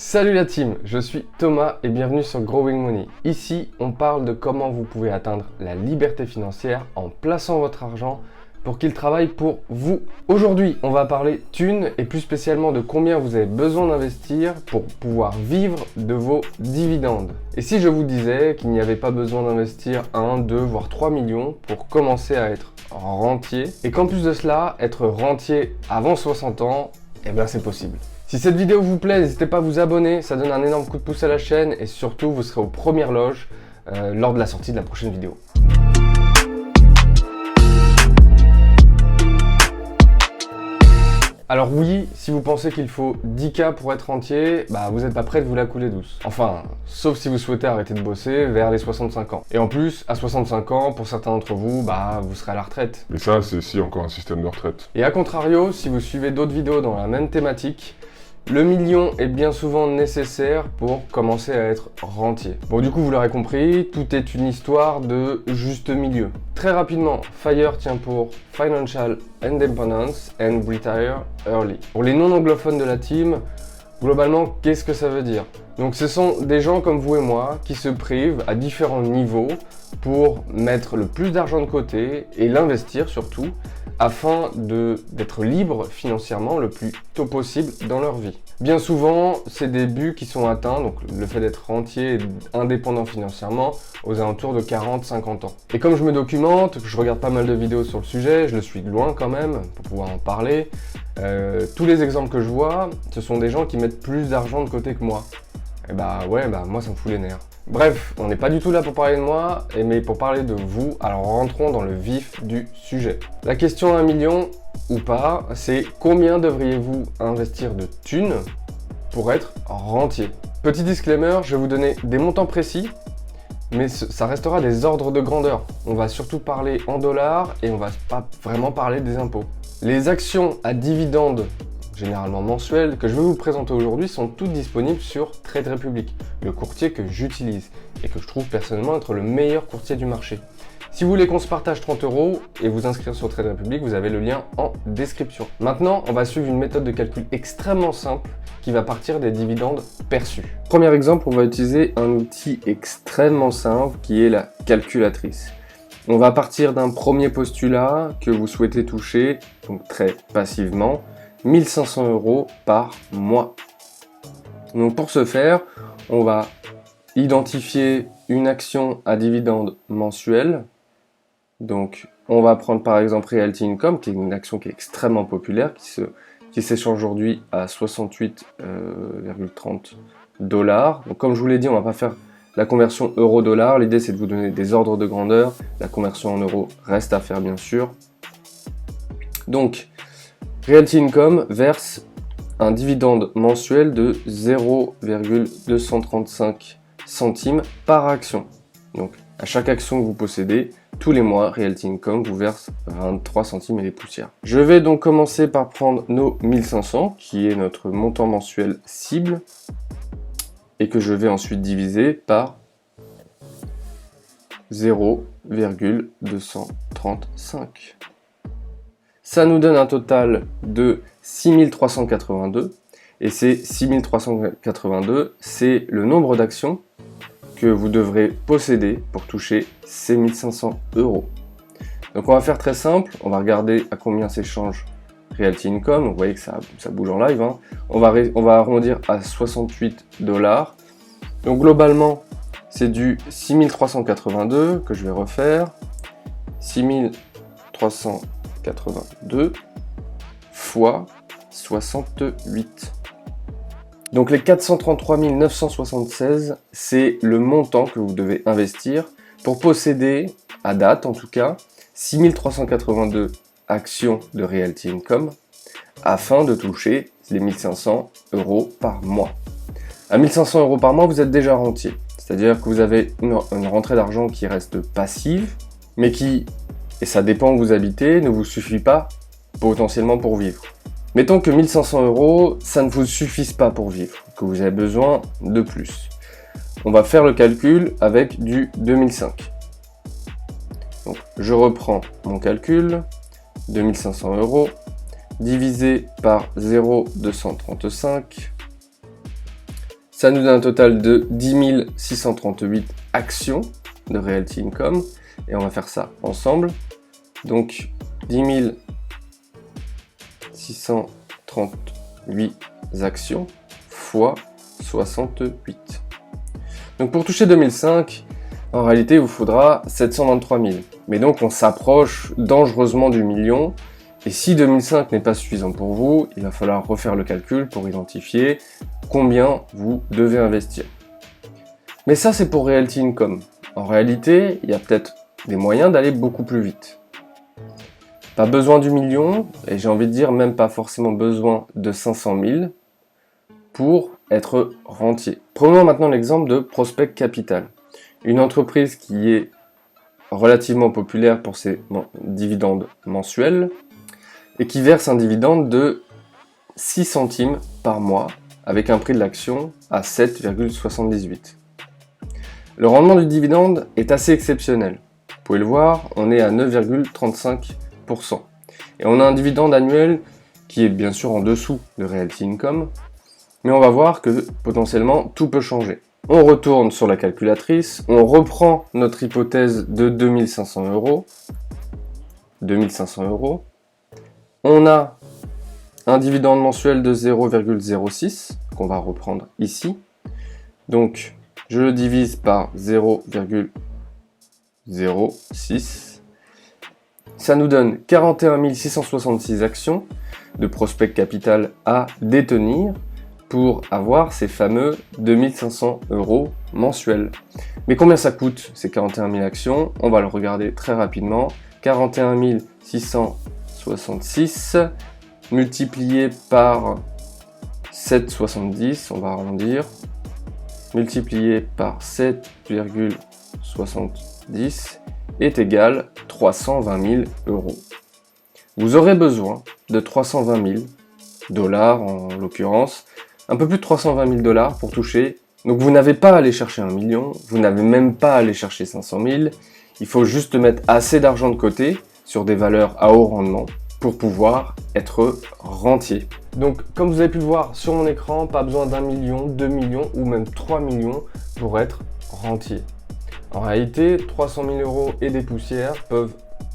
Salut la team, je suis Thomas et bienvenue sur Growing Money. Ici, on parle de comment vous pouvez atteindre la liberté financière en plaçant votre argent pour qu'il travaille pour vous. Aujourd'hui, on va parler thunes et plus spécialement de combien vous avez besoin d'investir pour pouvoir vivre de vos dividendes. Et si je vous disais qu'il n'y avait pas besoin d'investir 1, 2, voire 3 millions pour commencer à être rentier et qu'en plus de cela, être rentier avant 60 ans, eh bien c'est possible. Si cette vidéo vous plaît, n'hésitez pas à vous abonner, ça donne un énorme coup de pouce à la chaîne et surtout vous serez aux premières loges lors de la sortie de la prochaine vidéo. Alors oui, si vous pensez qu'il faut 10K pour être rentier, vous n'êtes pas prêt de vous la couler douce. Enfin, sauf si vous souhaitez arrêter de bosser vers les 65 ans. Et en plus, à 65 ans, pour certains d'entre vous, vous serez à la retraite. Mais ça, c'est si encore un système de retraite. Et à contrario, si vous suivez d'autres vidéos dans la même thématique, le million est bien souvent nécessaire pour commencer à être rentier. Bon, du coup, vous l'aurez compris, tout est une histoire de juste milieu. Très rapidement, FIRE tient pour Financial Independence and Retire Early. Pour les non-anglophones de la team, globalement, qu'est-ce que ça veut dire? Donc, ce sont des gens comme vous et moi qui se privent à différents niveaux pour mettre le plus d'argent de côté et l'investir surtout afin d'être libres financièrement le plus tôt possible dans leur vie. Bien souvent, c'est des buts qui sont atteints, donc le fait d'être rentier et indépendant financièrement, aux alentours de 40-50 ans. Et comme je me documente, je regarde pas mal de vidéos sur le sujet, je le suis de loin quand même, pour pouvoir en parler, tous les exemples que je vois, ce sont des gens qui mettent plus d'argent de côté que moi. Et moi ça me fout les nerfs. Bref, on n'est pas du tout là pour parler de moi, mais pour parler de vous, alors rentrons dans le vif du sujet. La question à 1 million ou pas, c'est combien devriez-vous investir de thunes pour être rentier? Petit disclaimer, je vais vous donner des montants précis, mais ça restera des ordres de grandeur. On va surtout parler en dollars et on va pas vraiment parler des impôts. Les actions à dividendes généralement mensuelles, que je vais vous présenter aujourd'hui sont toutes disponibles sur Trade Republic, le courtier que j'utilise et que je trouve personnellement être le meilleur courtier du marché. Si vous voulez qu'on se partage 30 € et vous inscrire sur Trade Republic, vous avez le lien en description. Maintenant, on va suivre une méthode de calcul extrêmement simple qui va partir des dividendes perçus. Premier exemple, on va utiliser un outil extrêmement simple qui est la calculatrice. On va partir d'un premier postulat que vous souhaitez toucher, donc très passivement, 1 500 € par mois. Donc pour ce faire, on va identifier une action à dividende mensuel. Donc on va prendre par exemple Realty Income, qui est une action qui est extrêmement populaire, qui s'échange aujourd'hui à 68,30 $. Donc comme je vous l'ai dit, on va pas faire la conversion euro-dollar. L'idée c'est de vous donner des ordres de grandeur. La conversion en euros reste à faire bien sûr. Donc Realty Income verse un dividende mensuel de 0,235 centimes par action. Donc à chaque action que vous possédez, tous les mois, Realty Income vous verse 23 centimes et les poussières. Je vais donc commencer par prendre nos 1500, qui est notre montant mensuel cible, et que je vais ensuite diviser par 0,235. Ça nous donne un total de 6382 et ces 6382, c'est le nombre d'actions que vous devrez posséder pour toucher ces 1500 €. Donc on va faire très simple, on va regarder à combien s'échange Realty Income, donc vous voyez que ça bouge en live, hein. On va arrondir à 68 $. Donc globalement, c'est du 6382 que je vais refaire, 6382 fois 68. Donc les 433 976, c'est le montant que vous devez investir pour posséder, à date en tout cas, 6382 actions de Realty Income afin de toucher les 1500 € par mois. À 1500 € par mois, vous êtes déjà rentier. C'est-à-dire que vous avez une rentrée d'argent qui reste passive, mais qui, et ça dépend où vous habitez, ne vous suffit pas potentiellement pour vivre. Mettons que 1500 €, ça ne vous suffise pas pour vivre, que vous avez besoin de plus. On va faire le calcul avec du 2005. Donc, je reprends mon calcul, 2500 € divisé par 0,235 Ça nous donne un total de 10 638 actions de Realty Income. Et on va faire ça ensemble. Donc 10 638 actions fois 68. Donc pour toucher 2005, en réalité, il vous faudra 723 000. Mais donc on s'approche dangereusement du million. Et si 2005 n'est pas suffisant pour vous, il va falloir refaire le calcul pour identifier combien vous devez investir. Mais ça, c'est pour Realty Income. En réalité, il y a peut-être des moyens d'aller beaucoup plus vite. Pas besoin du million, et j'ai envie de dire même pas forcément besoin de 500 000 pour être rentier. Prenons maintenant l'exemple de Prospect Capital, une entreprise qui est relativement populaire pour ses dividendes mensuels et qui verse un dividende de 6 centimes par mois avec un prix de l'action à 7,78. Le rendement du dividende est assez exceptionnel. Vous pouvez le voir, on est à 9,35%. Et on a un dividende annuel qui est bien sûr en dessous de Realty Income, mais on va voir que potentiellement tout peut changer. On retourne sur la calculatrice, on reprend notre hypothèse de 2500 euros. 2500 euros. On a un dividende mensuel de 0,06 qu'on va reprendre ici. Donc, je le divise par 0,06. Ça nous donne 41 666 actions de Prospect Capital à détenir pour avoir ces fameux 2500 euros mensuels. Mais combien ça coûte ces 41 000 actions? On va le regarder très rapidement. 41 666 multiplié par 7,70, on va arrondir, multiplié par 7,70 est égal 320 000 euros. Vous aurez besoin de 320 000 dollars en l'occurrence, un peu plus de 320 000 dollars pour toucher. Donc vous n'avez pas à aller chercher 1 million, vous n'avez même pas à aller chercher 500 000, il faut juste mettre assez d'argent de côté sur des valeurs à haut rendement pour pouvoir être rentier. Donc comme vous avez pu le voir sur mon écran, pas besoin d'1 million, 2 millions ou même 3 millions pour être rentier. En réalité, 300 000 euros et des poussières peuvent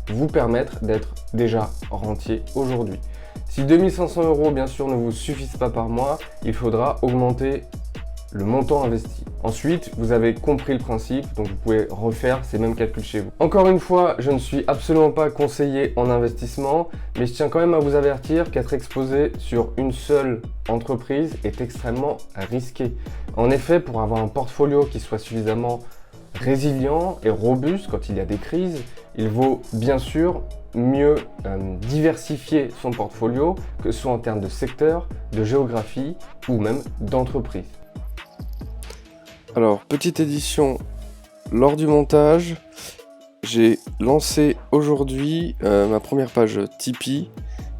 vous permettre d'être déjà rentier aujourd'hui. Si 2500 euros bien sûr ne vous suffisent pas par mois, il faudra augmenter le montant investi. Ensuite, vous avez compris le principe, donc vous pouvez refaire ces mêmes calculs chez vous. Encore une fois, je ne suis absolument pas conseiller en investissement, mais je tiens quand même à vous avertir qu'être exposé sur une seule entreprise est extrêmement risqué. En effet, pour avoir un portfolio qui soit suffisamment résilient et robuste quand il y a des crises, il vaut bien sûr mieux diversifier son portfolio, que ce soit en termes de secteur, de géographie ou même d'entreprise. Alors, petite édition lors du montage, j'ai lancé aujourd'hui ma première page Tipeee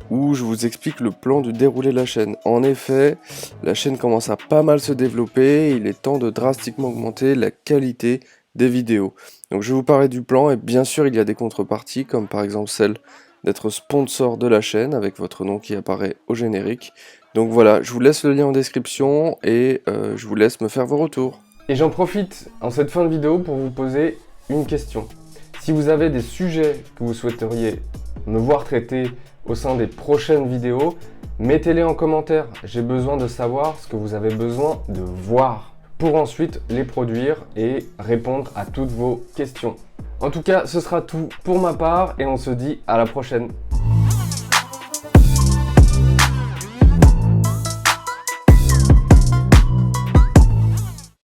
où je vous explique le plan du déroulé de la chaîne. En effet, la chaîne commence à pas mal se développer, il est temps de drastiquement augmenter la qualité des vidéos. Donc je vais vous parler du plan et bien sûr il y a des contreparties comme par exemple celle d'être sponsor de la chaîne avec votre nom qui apparaît au générique. Donc voilà, je vous laisse le lien en description et je vous laisse me faire vos retours. Et j'en profite en cette fin de vidéo pour vous poser une question. Si vous avez des sujets que vous souhaiteriez me voir traiter au sein des prochaines vidéos, mettez-les en commentaire. J'ai besoin de savoir ce que vous avez besoin de voir pour ensuite les produire et répondre à toutes vos questions. En tout cas, ce sera tout pour ma part et on se dit à la prochaine.